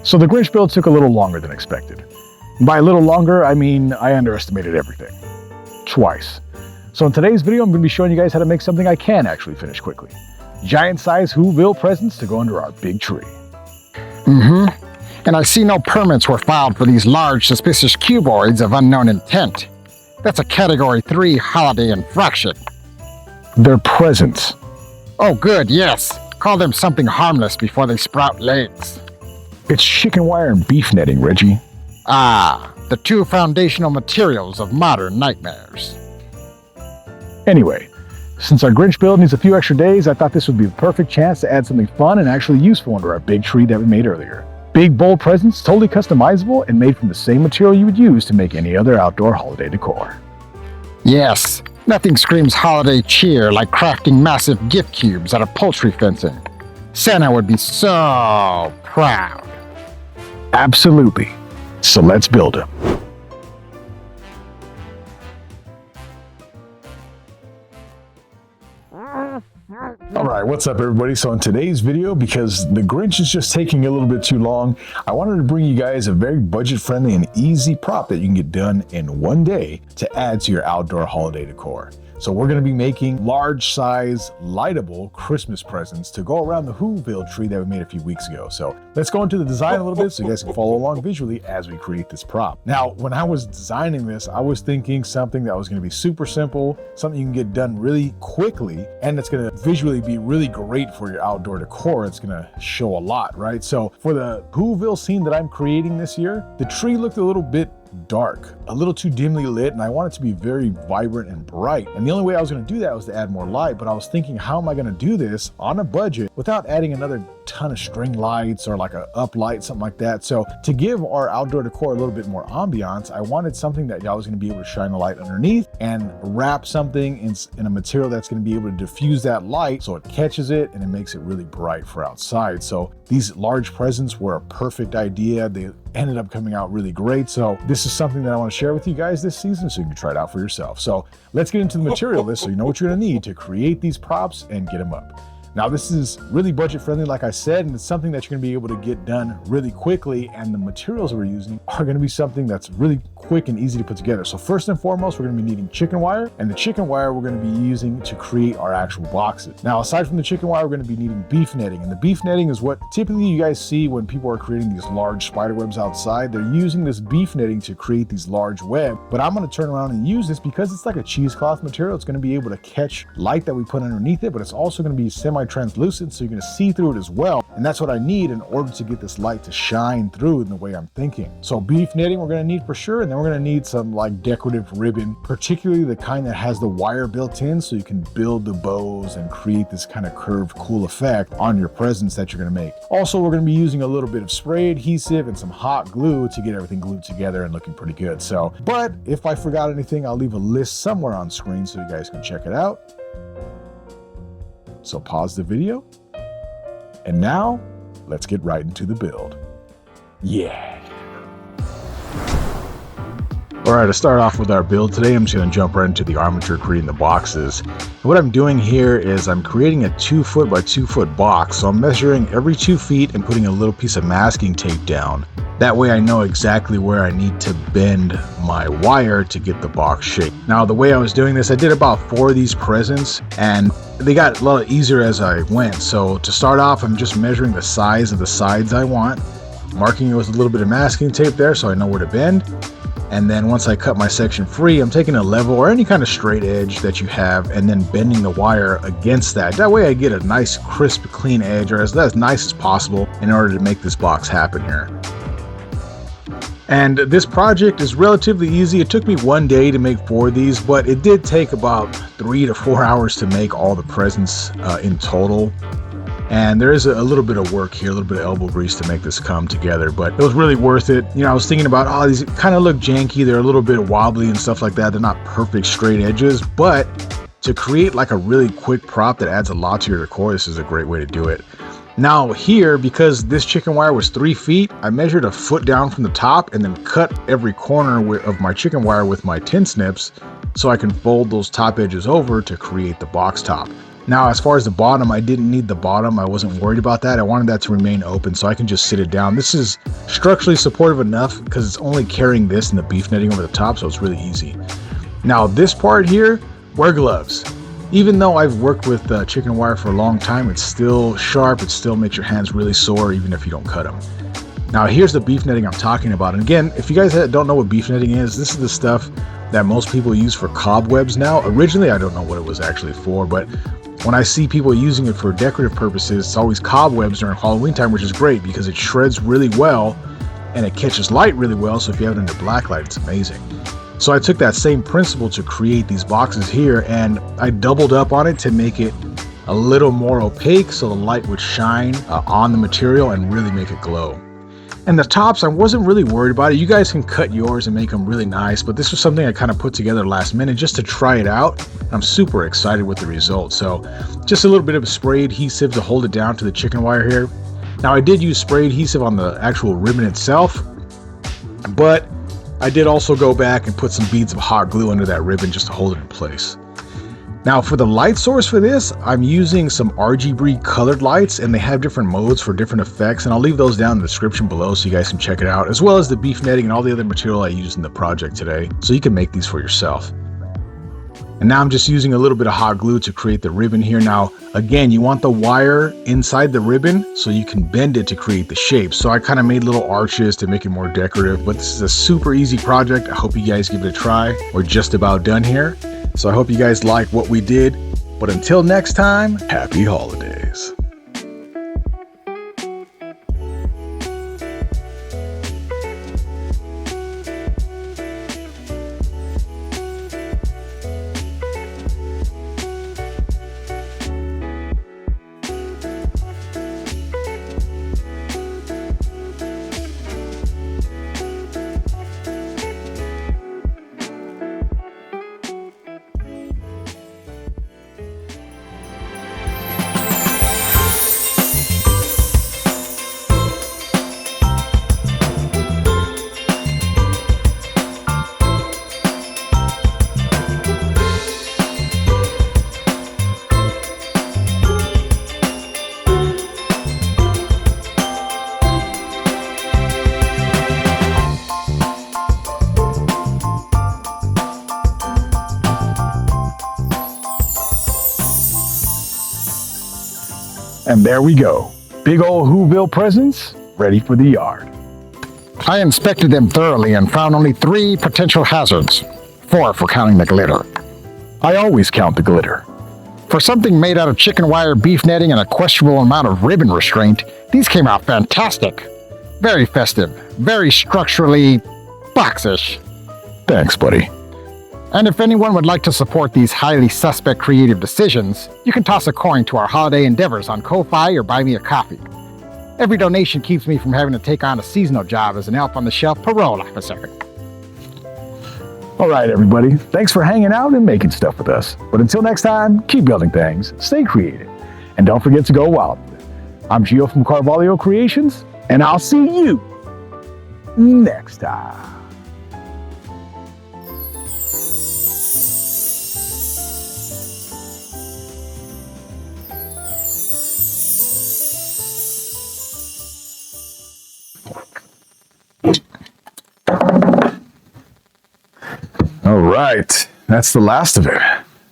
So the Grinch build took a little longer than expected. By a little longer, I mean I underestimated everything. Twice. So in today's video, I'm going to be showing you guys how to make something I can actually finish quickly. Giant-sized Whoville presents to go under our big tree. And I see no permits were filed for these large, suspicious cuboids of unknown intent. That's a Category 3 holiday infraction. They're presents. Oh good, yes. Call them something harmless before they sprout legs. It's chicken wire and beef netting, Reggie. Ah, the two foundational materials of modern nightmares. Anyway, since our Grinch build needs a few extra days, I thought this would be the perfect chance to add something fun and actually useful under our big tree that we made earlier. Big, bold presents, totally customizable, and made from the same material you would use to make any other outdoor holiday decor. Yes, nothing screams holiday cheer like crafting massive gift cubes out of poultry fencing. Santa would be so proud. Absolutely. So let's build him. Alright, what's up everybody? So in today's video, because the Grinch is just taking a little bit too long, I wanted to bring you guys a very budget-friendly and easy prop that you can get done in one day to add to your outdoor holiday decor. So we're going to be making large-size, lightable Christmas presents to go around the Whoville tree that we made a few weeks ago. So let's go into the design a little bit so you guys can follow along visually as we create this prop. Now, when I was designing this, I was thinking something that was going to be super simple, something you can get done really quickly, and it's going to visually be really great for your outdoor decor. It's going to show a lot, right? So for the Whoville scene that I'm creating this year, the tree looked a little bit dark, a little too dimly lit, and I want it to be very vibrant and bright. And the only way I was going to do that was to add more light, but I was thinking, how am I going to do this on a budget without adding another ton of string lights or like a up light, something like that. So to give our outdoor decor a little bit more ambiance, I wanted something that I was going to be able to shine a light underneath and wrap something in a material that's going to be able to diffuse that light so it catches it and it makes it really bright for outside. So these large presents were a perfect idea. They ended up coming out really great. So this is something that I want to share with you guys this season so you can try it out for yourself. So let's get into the material list so you know what you're going to need to create these props and get them up. Now this is really budget friendly, like I said, and it's something that you're gonna be able to get done really quickly, and the materials we're using are gonna be something that's really quick and easy to put together. So first and foremost, we're gonna be needing chicken wire, and the chicken wire we're gonna be using to create our actual boxes. Now, aside from the chicken wire, we're gonna be needing beef netting, and the beef netting is what typically you guys see when people are creating these large spider webs outside. They're using this beef netting to create these large webs, but I'm gonna turn around and use this because it's like a cheesecloth material. It's gonna be able to catch light that we put underneath it, but it's also gonna be semi-translucent, so you're gonna see through it as well. And that's what I need in order to get this light to shine through in the way I'm thinking. So beef netting we're gonna need for sure, and then we're gonna need some like decorative ribbon, particularly the kind that has the wire built in so you can build the bows and create this kind of curved, cool effect on your presents that you're gonna make. Also, we're gonna be using a little bit of spray adhesive and some hot glue to get everything glued together and looking pretty good. So, but if I forgot anything, I'll leave a list somewhere on screen so you guys can check it out. So pause the video, and now let's get right into the build. Yeah. All right, to start off with our build today, I'm just gonna jump right into the armature creating the boxes. And what I'm doing here is I'm creating a 2 foot by 2 foot box. So I'm measuring every 2 feet and putting a little piece of masking tape down. That way I know exactly where I need to bend my wire to get the box shape. Now, the way I was doing this, I did about 4 of these presents, and they got a lot easier as I went. So to start off, I'm just measuring the size of the sides I want, marking it with a little bit of masking tape there so I know where to bend. And then once I cut my section free, I'm taking a level or any kind of straight edge that you have and then bending the wire against that. That way I get a nice, crisp, clean edge, or as nice as possible in order to make this box happen here. And this project is relatively easy. It took me 1 day to make 4 of these, but it did take about 3 to 4 hours to make all the presents in total. And there is a little bit of work here, a little bit of elbow grease to make this come together, but it was really worth it. You know, I was thinking about, oh, these kind of look janky. They're a little bit wobbly and stuff like that. They're not perfect straight edges, but to create like a really quick prop that adds a lot to your decor, this is a great way to do it. Now here, because this chicken wire was 3 feet, I measured a foot down from the top and then cut every corner of my chicken wire with my tin snips so I can fold those top edges over to create the box top. Now, as far as the bottom, I didn't need the bottom. I wasn't worried about that. I wanted that to remain open so I can just sit it down. This is structurally supportive enough because it's only carrying this and the beef netting over the top, so it's really easy. Now, this part here, wear gloves. Even though I've worked with chicken wire for a long time, it's still sharp. It still makes your hands really sore even if you don't cut them. Now, here's the beef netting I'm talking about. And again, if you guys don't know what beef netting is, this is the stuff that most people use for cobwebs now. Originally, I don't know what it was actually for, but when I see people using it for decorative purposes, it's always cobwebs during Halloween time, which is great because it shreds really well and it catches light really well. So if you have it under black light, it's amazing. So I took that same principle to create these boxes here, and I doubled up on it to make it a little more opaque so the light would shine on the material and really make it glow. And the tops, I wasn't really worried about it. You guys can cut yours and make them really nice, but this was something I kind of put together last minute just to try it out. I'm super excited with the results. So just a little bit of spray adhesive to hold it down to the chicken wire here. Now I did use spray adhesive on the actual ribbon itself, but I did also go back and put some beads of hot glue under that ribbon just to hold it in place. Now for the light source for this, I'm using some RGB colored lights, and they have different modes for different effects, and I'll leave those down in the description below so you guys can check it out, as well as the beef netting and all the other material I used in the project today, so you can make these for yourself. And now I'm just using a little bit of hot glue to create the ribbon here. Now, again, you want the wire inside the ribbon so you can bend it to create the shape. So I kind of made little arches to make it more decorative, but this is a super easy project. I hope you guys give it a try. We're just about done here. So I hope you guys like what we did. But until next time, happy holidays. And there we go. Big old Whoville presents ready for the yard. I inspected them thoroughly and found only 3 potential hazards. 4 if we're counting the glitter. I always count the glitter. For something made out of chicken wire, beef netting, and a questionable amount of ribbon restraint, these came out fantastic. Very festive, very structurally boxish. Thanks, buddy. And if anyone would like to support these highly suspect creative decisions, you can toss a coin to our holiday endeavors on Ko-Fi or buy me a coffee. Every donation keeps me from having to take on a seasonal job as an elf-on-the-shelf parole officer. All right, everybody. Thanks for hanging out and making stuff with us. But until next time, keep building things, stay creative, and don't forget to go wild. I'm Gio from Carvalho Creations, and I'll see you next time. All right, that's the last of it.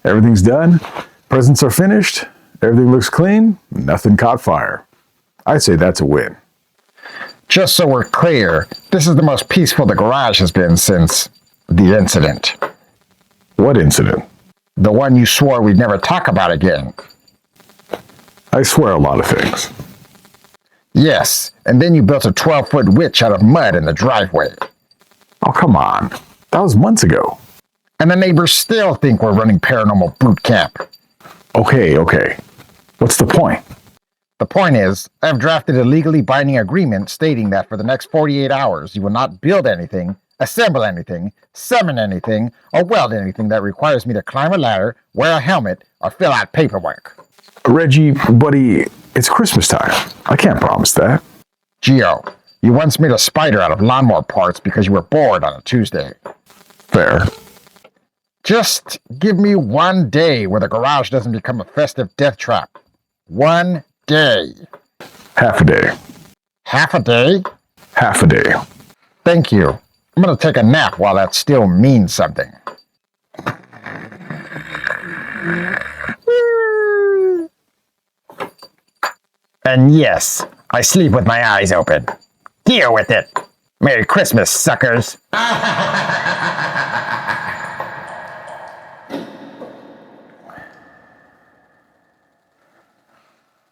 Everything's done. Presents are finished. Everything looks clean. Nothing caught fire. I'd say that's a win. Just so we're clear, this is the most peaceful the garage has been since the incident. What incident? The one you swore we'd never talk about again. I swear a lot of things. Yes, and then you built a 12-foot witch out of mud in the driveway. Oh, come on. That was months ago. And the neighbors still think we're running paranormal boot camp. Okay. What's the point? The point is, I've drafted a legally binding agreement stating that for the next 48 hours, you will not build anything, assemble anything, summon anything, or weld anything that requires me to climb a ladder, wear a helmet, or fill out paperwork. Reggie, buddy, it's Christmas time. I can't promise that. Gio, you once made a spider out of lawnmower parts because you were bored on a Tuesday. Fair. Just give me 1 day where the garage doesn't become a festive death trap. 1 day. Half a day. Half a day? Half a day. Thank you. I'm gonna take a nap while that still means something. And yes, I sleep with my eyes open. Deal with it. Merry Christmas, suckers.